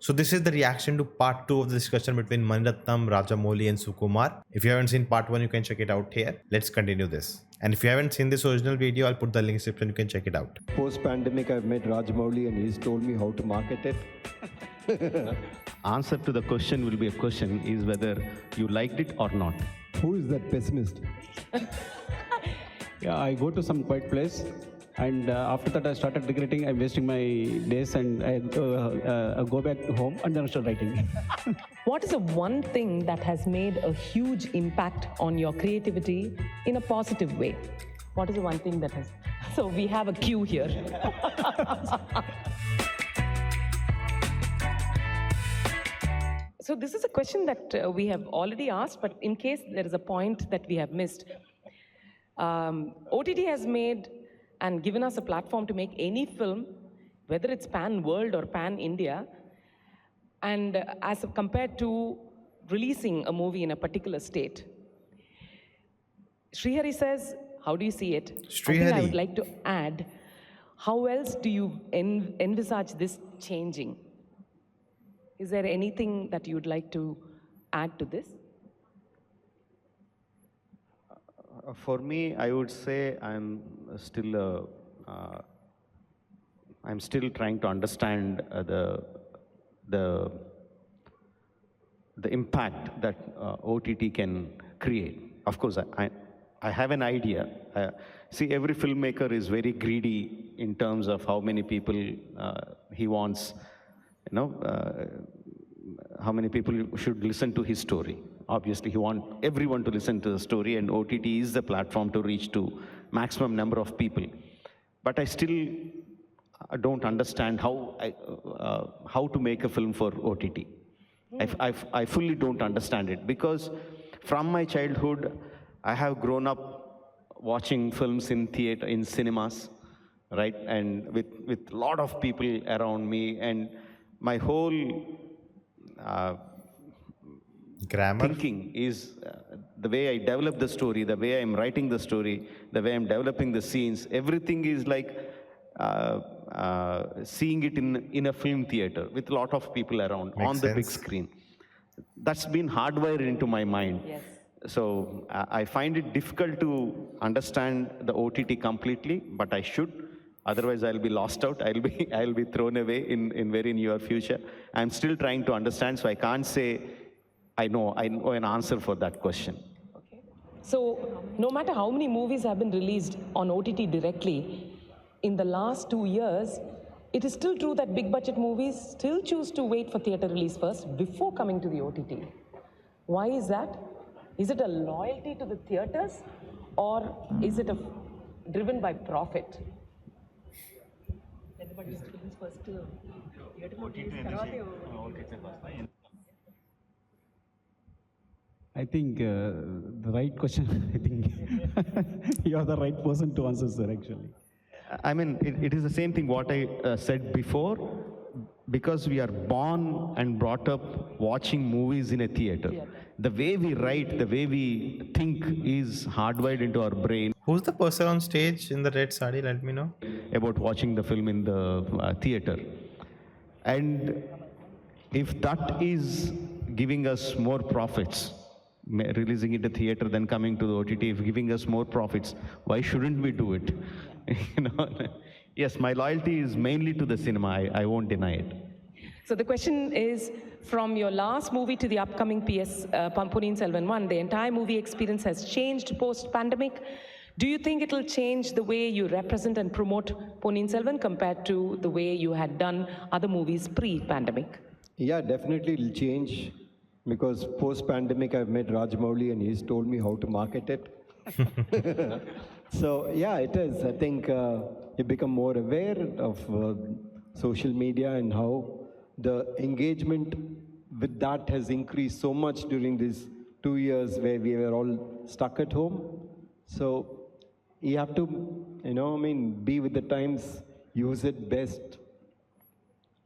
So this is the reaction to part 2 of the discussion between Mani Rathnam, RajaMouli and Sukumar. If you haven't seen part 1, you can check it out here. Let's continue this. And if you haven't seen this original video, I'll put the link in the description. You can check it out. Post-pandemic, I've met RajaMouli and he's told me how to market it. Answer to the question will be a question is whether you liked it or not. Who is that pessimist? Yeah, I go to some quiet place, and after that I started regretting I'm wasting my days, and I go back to home and then I start writing. What is the one thing that has made a huge impact on your creativity in a positive way? What is the one thing that has... So we have a cue here. So this is a question that we have already asked, but in case there is a point that we have missed. OTT has made and given us a platform to make any film, whether it's pan-world or pan-India, and as compared to releasing a movie in a particular state. Srihari says, how do you see it? Srihari. I would like to add, how else do you envisage this changing? Is there anything that you'd like to add to this? For me, I would say I'm still trying to understand the impact that OTT can create. Of course, I have an idea. See, every filmmaker is very greedy in terms of how many people he wants, how many people should listen to his story. Obviously, he wants everyone to listen to the story, and OTT is the platform to reach to maximum number of people. But I still don't understand how to make a film for OTT. I fully don't understand it, because from my childhood, I have grown up watching films in theater, in cinemas, right? And with a lot of people around me, and my whole Grammar. thinking is the way I develop the story, the way I'm writing the story, the way I'm developing the scenes, everything is like seeing it in a film theater with a lot of people around. Makes on the big sense. screen. That's been hardwired into my mind. Yes. So I find it difficult to understand the OTT completely, but I should. Otherwise, I'll be lost out. I'll be thrown away in very near future. I'm still trying to understand, so I can't say I know an answer for that question. Okay. So no matter how many movies have been released on OTT directly, in the last 2 years, it is still true that big budget movies still choose to wait for theater release first before coming to the OTT. Why is that? Is it a loyalty to the theaters, or is it driven by profit? I think the right question, I think you are the right person to answer, sir, actually. I mean, it is the same thing what I said before, because we are born and brought up watching movies in a theater. Yeah. The way we write, the way we think is hardwired into our brain Who's the person on stage in the red sari? Let me know. about watching the film in the theater. And if that is giving us more profits, releasing it to theater than coming to the OTT, if giving us more profits, why shouldn't we do it? Yes, my loyalty is mainly to the cinema. I won't deny it. So the question is, from your last movie to the upcoming Ponniyin Selvan 1, the entire movie experience has changed post-pandemic. Do you think it will change the way you represent and promote Ponniyin Selvan compared to the way you had done other movies pre-pandemic? Yeah, definitely it'll change, because post-pandemic I've met RajaMouli and he's told me how to market it. So yeah, it is. I think you become more aware of social media and how the engagement with that has increased so much during these 2 years where we were all stuck at home. So you have to, be with the times, use it best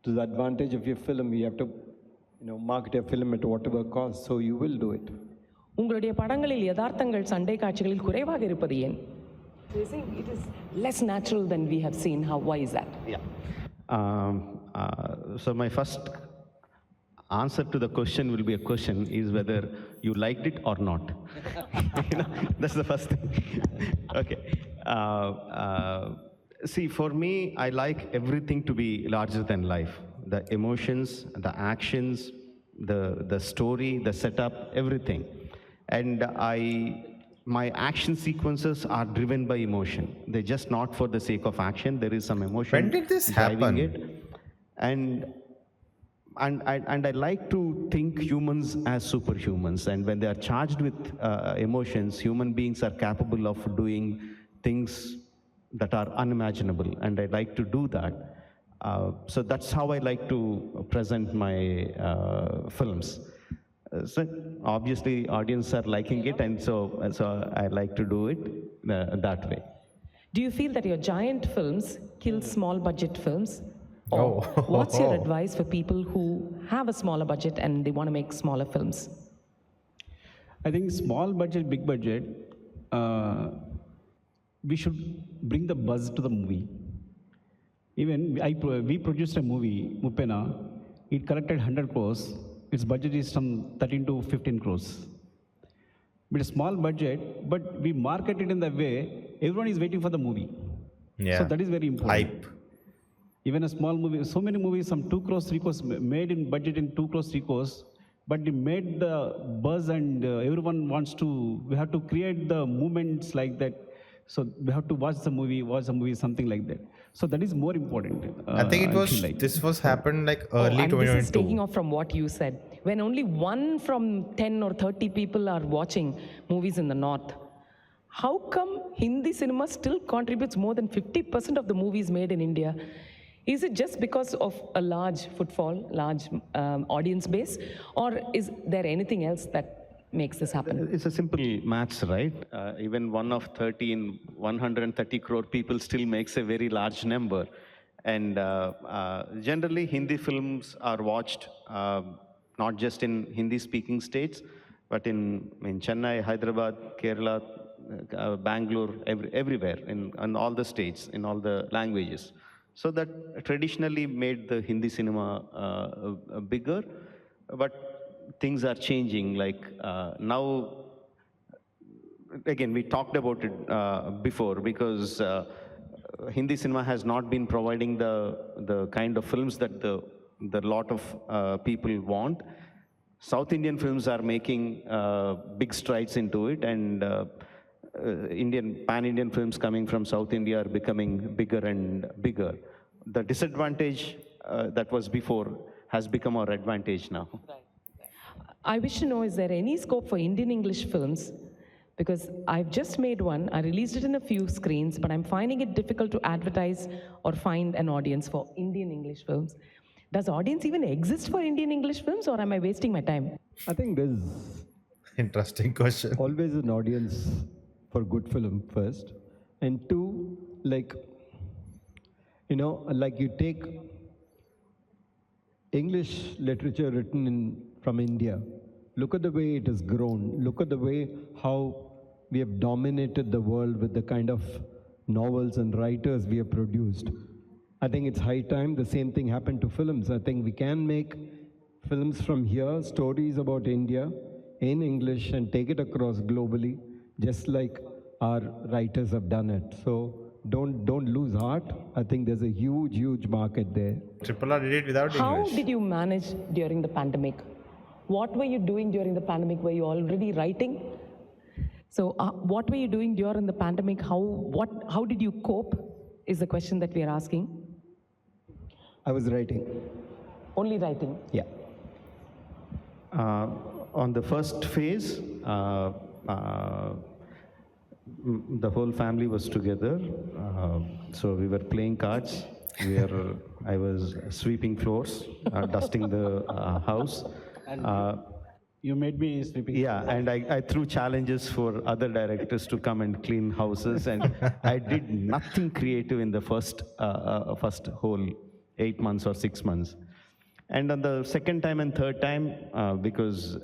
to the advantage of your film. You have to, market your film at whatever cost, so you will do it. உங்களுடைய படங்களில் யதார்த்தங்கள் சண்டை காட்சிகளில் குறைவாக இருப்பது ஏன்? You think it is less natural than we have seen. Why is that? Yeah. So my first answer to the question will be a question is whether you liked it or not. That's the first thing. Okay. See, for me, I like everything to be larger than life. The emotions, the actions, the story, the setup, everything. And my action sequences are driven by emotion. They're just not for the sake of action. There is some emotion When did this driving happen? it. And I like to think humans as superhumans. And when they are charged with emotions, human beings are capable of doing things that are unimaginable. And I like to do that. So that's how I like to present my films. So obviously, audience are liking it, and so I like to do it that way. Do you feel that your giant films kill small budget films? Or Oh. what's your advice for people who have a smaller budget and they want to make smaller films? I think small budget, big budget, we should bring the buzz to the movie. Even we produced a movie, Mupena. It collected 100 crores. Its budget is some 13 to 15 crores. But a small budget, but we market it in the way everyone is waiting for the movie. Yeah. So that is very important. Hype. Even a small movie, so many movies, some 2 crores, 3 crores, made in budget in 2 crores, 3 crores, but they made the buzz and everyone wants to, we have to create the movements like that. So we have to watch the movie, something like that. So that is more important. I think it was, feel like. this was happened like early and this is 2022. taking off from what you said. When only 1 from 10 or 30 people are watching movies in the north, how come Hindi cinema still contributes more than 50% of the movies made in India? Is it just because of a large footfall, large audience base, or is there anything else that makes this happen? It's a simple maths, right? Even 1 of 30 in 130 crore people still makes a very large number. And generally, Hindi films are watched not just in Hindi-speaking states, but in Chennai, Hyderabad, Kerala, Bangalore, everywhere, in all the states, in all the languages. So that traditionally made the Hindi cinema bigger, but things are changing. Like now, again, we talked about it before, because Hindi cinema has not been providing the kind of films that the lot of people want. South Indian films are making big strides into it, and pan-Indian films coming from South India are becoming bigger and bigger. The disadvantage that was before has become our advantage now. I wish to know, is there any scope for Indian English films? Because I've just made one, I released it in a few screens, but I'm finding it difficult to advertise or find an audience for Indian English films. Does audience even exist for Indian English films, or am I wasting my time? I think there's Interesting question. always an audience for good film first, and 2, like, like you take English literature written from India, look at the way it has grown, look at the way how we have dominated the world with the kind of novels and writers we have produced. I think it's high time the same thing happened to films. I think we can make films from here, stories about India in English, and take it across globally, just like our writers have done it. So don't lose heart. I think there's a huge market there. Triple R did it without How English. did you manage during the pandemic? What were you doing during the pandemic? Were you already writing? So what were you doing during the pandemic? How did you cope is the question that we are asking. I was writing. Only writing. Yeah. On the first phase, the whole family was together. So we were playing cards. I was sweeping floors, dusting the house. You made me sleeping. Yeah, and I threw challenges for other directors to come and clean houses, and I did nothing creative in the first whole 8 months or 6 months. And on the second time and third time, because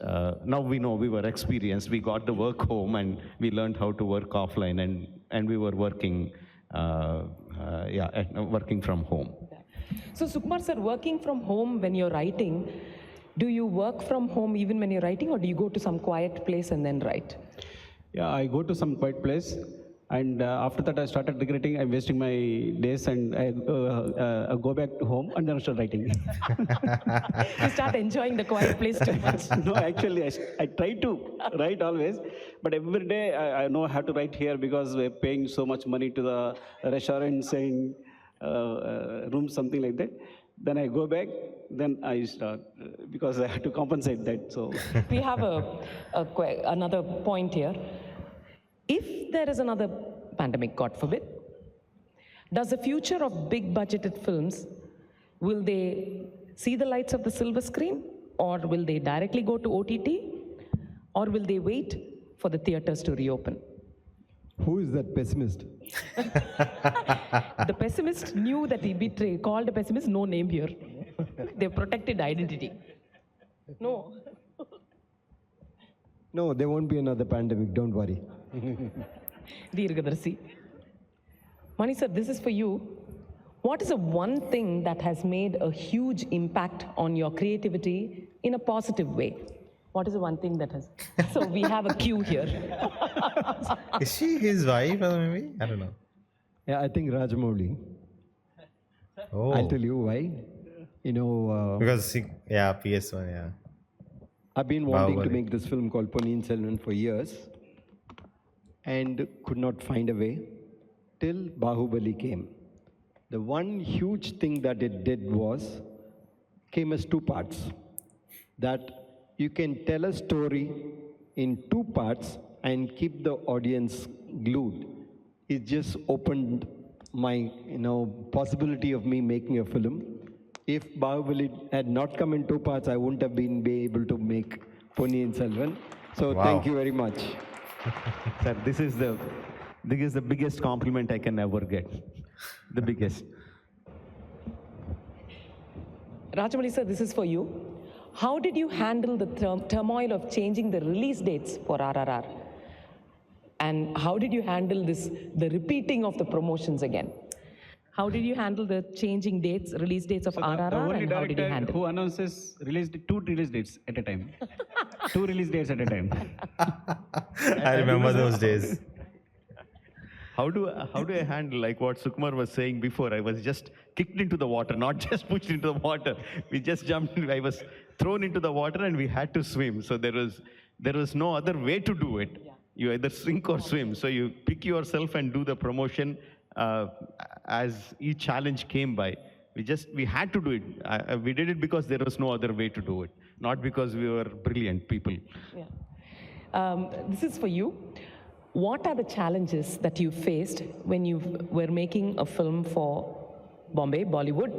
now we know we were experienced, we got the work home and we learned how to work offline, and we were working, working from home. So Sukumar sir, working from home when you're writing, Do you work from home even when you're writing, or do you go to some quiet place and then write? Yeah, I go to some quiet place, and after that I started regretting I'm wasting my days, and I go back to home and then I start writing. You start enjoying the quiet place too much. No, actually, I try to write always, but every day I know how to write here because we're paying so much money to the restaurants and rooms, something like that. Then I go back, then I start because I have to compensate that. So We have another point here. If there is another pandemic, God forbid, does the future of big budgeted films, will they see the lights of the silver screen, or will they directly go to OTT, or will they wait for the theaters to reopen? Who is that pessimist? The pessimist knew that he'd be called a pessimist, no name here. They've protected identity. No. No, there won't be another pandemic, don't worry. Dirgadarsi. Mani sir, this is for you. What is the one thing that has made a huge impact on your creativity in a positive way? What is the one thing that has? So we have a cue here. Is she his wife or maybe? I don't know. Yeah, I think RajaMouli. Oh. I'll tell you why. You know, Because yeah, PS1, yeah. I've been wanting to Bahubali. make this film called Mouli and for years and could not find a way till Bahubali came. The one huge thing that it did was came as two parts. That you can tell a story in two parts and keep the audience glued. It just opened my possibility of me making a film. If Bahubali had not come in two parts, I wouldn't have been able to make Ponniyin Selvan. So Wow. thank you very much. Sir, this is the biggest compliment I can ever get. The biggest. Rajamouli sir, this is for you. How did you handle the turmoil of changing the release dates for RRR? And how did you handle the repeating of the promotions again? How did you handle the changing dates, release dates of the RRR, only and how did you director handle? who announces two release dates at a time. Two release dates at a time. I remember those days. How do I handle, like what Sukumar was saying before? I was just kicked into the water, not just pushed into the water. We just jumped. I was thrown into the water, and we had to swim. So there was no other way to do it. Yeah. You either sink or swim. So you pick yourself and do the promotion as each challenge came by. We had to do it. We did it because there was no other way to do it, not because we were brilliant people. Yeah. This is for you. What are the challenges that you faced when you were making a film for Bombay, Bollywood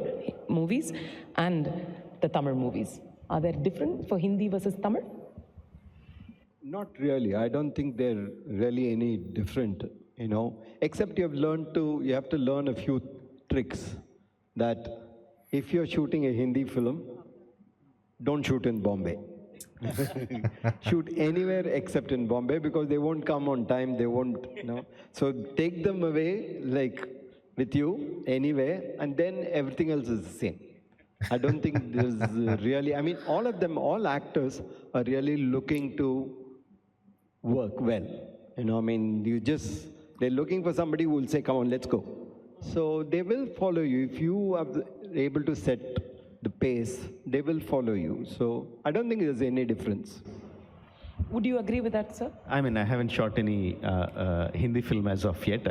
movies, and the Tamil movies? Are they different for Hindi versus Tamil? Not really. I don't think they're really any different, except you have to learn a few tricks that if you're shooting a Hindi film, don't shoot in Bombay. Shoot anywhere except in Bombay because they won't come on time, they won't, So take them away, like with you anyway, and then everything else is the same. I don't think there's really, all actors are really looking to work well. They're looking for somebody who will say, come on, let's go. So they will follow you. If you are able to set the pace, they will follow you. So I don't think there's any difference. Would you agree with that, sir? I mean, I haven't shot any Hindi film as of yet.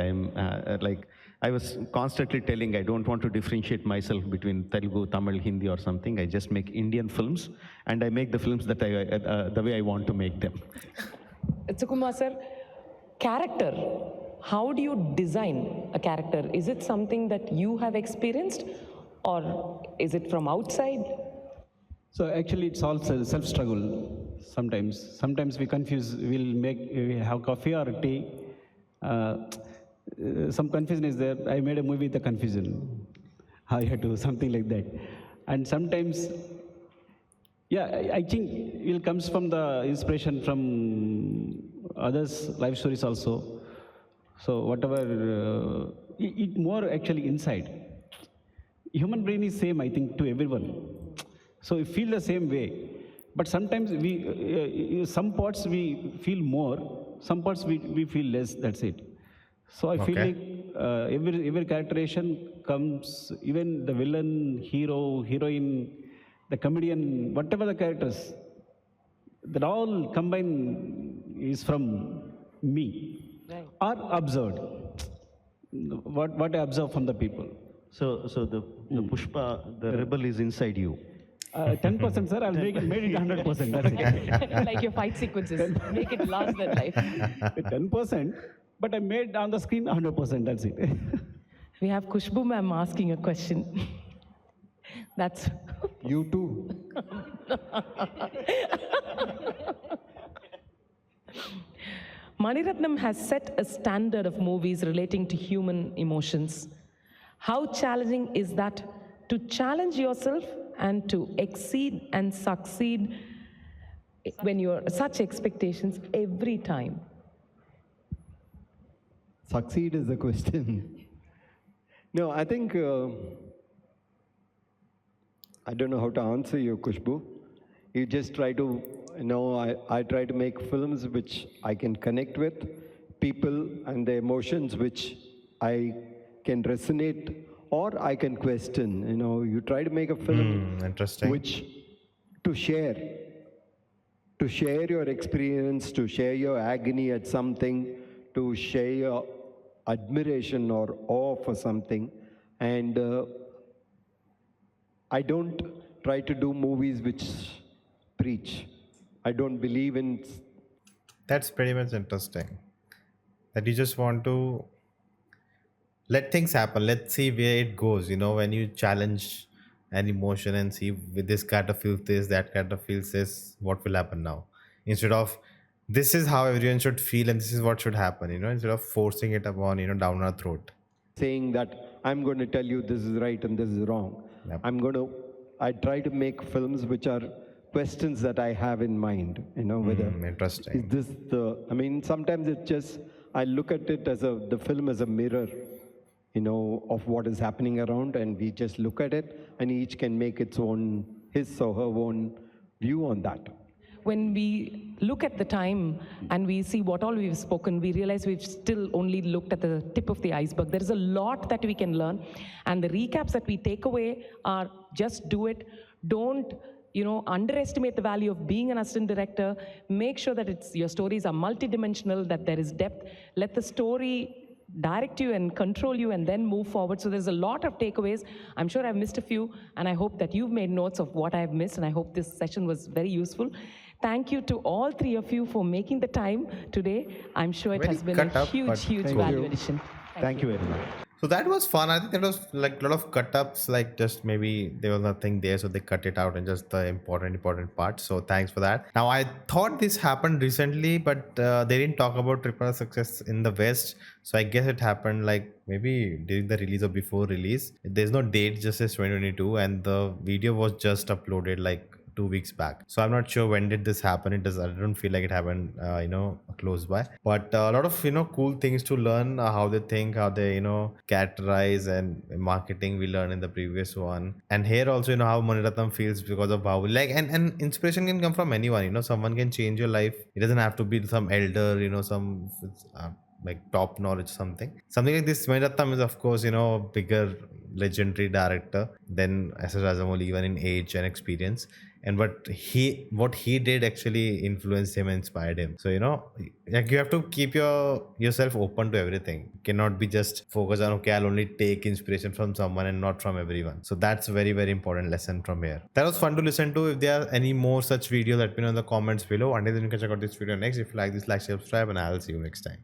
I was constantly telling I don't want to differentiate myself between Telugu, Tamil, Hindi or something. I just make Indian films, and I make the films that the way I want to make them. Sukumar sir, character. How do you design a character? Is it something that you have experienced, or is it from outside? So actually, it's all self-struggle. Sometimes we confuse. We have coffee or tea. Some confusion is there. I made a movie with the confusion. I had to something like that. And sometimes, I think it comes from the inspiration from others' life stories also. So whatever, it more actually inside. Human brain is same, I think, to everyone. So you feel the same way. But sometimes some parts we feel more, some parts we feel less. That's it. So I feel Okay. like every characterization comes, even the villain, hero, heroine, the comedian, whatever the characters, that all combined is from me Right. or observed. What I observe from the people. So the Pushpa, the rebel is inside you. 10%, sir. I'll made it 100%. That's it. Like your fight sequences, make it larger than life. 10%, but I made on the screen 100%. That's it. We have Kushbu ma'am asking a question. That's You too. Mani Rathnam has set a standard of movies relating to human emotions. How challenging is that to challenge yourself and to exceed and succeed when you're such expectations every time? Succeed is the question. No, I think, I don't know how to answer you, Kushbu. You just try to, I try to make films which I can connect with, people and their emotions which I can resonate or I can question. You try to make a film Interesting. which to share your experience, to share your agony at something, to share your admiration or awe for something. And I don't try to do movies which preach. I don't believe in. That's pretty much interesting. That you just want to let things happen. Let's see where it goes. When you challenge an emotion and see with this character feels this, that character feels this, what will happen now? Instead of this is how everyone should feel and this is what should happen, instead of forcing it upon, down our throat. Saying that I'm going to tell you this is right and this is wrong. Yep. I try to make films which are questions that I have in mind, whether Interesting. is this sometimes it's just, I look at it as the film as a mirror, of what is happening around, and we just look at it and each can make his or her own view on that. When we look at the time and we see what all we've spoken, we realize we've still only looked at the tip of the iceberg. There is a lot that we can learn, and the recaps that we take away are just do it. Don't underestimate the value of being an assistant director. Make sure that your stories are multidimensional, that there is depth. Let the story direct you and control you and then move forward. So there's a lot of takeaways. I'm sure I've missed a few, and I hope that you've made notes of what I've missed, and I hope this session was very useful. Thank you to all three of you for making the time today. I'm sure it Very has been cut a up, huge, but huge Thank value you. addition. Thank you very much. So that was fun. I think that was like a lot of cut ups, like just maybe there was nothing there, so they cut it out and just the important parts. So thanks for that. Now I thought this happened recently, but they didn't talk about triple R success in the West. So I guess it happened like maybe during the release or before release. There's no date, just says 2022, and the video was just uploaded like 2 weeks back. So I'm not sure when did this happen. I don't feel like it happened close by, but a lot of cool things to learn, how they think, how they characterize, and marketing we learned in the previous one. And here also how Mani Rathnam feels because of how and inspiration can come from anyone. Someone can change your life. It doesn't have to be some elder, some like top knowledge, something like this. Mani Rathnam is of course bigger legendary director than S.S. RajaMouli, even in age and experience. And what he did actually influenced him and inspired him. So like you have to keep yourself open to everything. You cannot be just focused on okay, I'll only take inspiration from someone and not from everyone. So that's a very, very important lesson from here. That was fun to listen to. If there are any more such videos, let me know in the comments below. Until then, you can check out this video next. If you like this, like, share, subscribe, and I'll see you next time.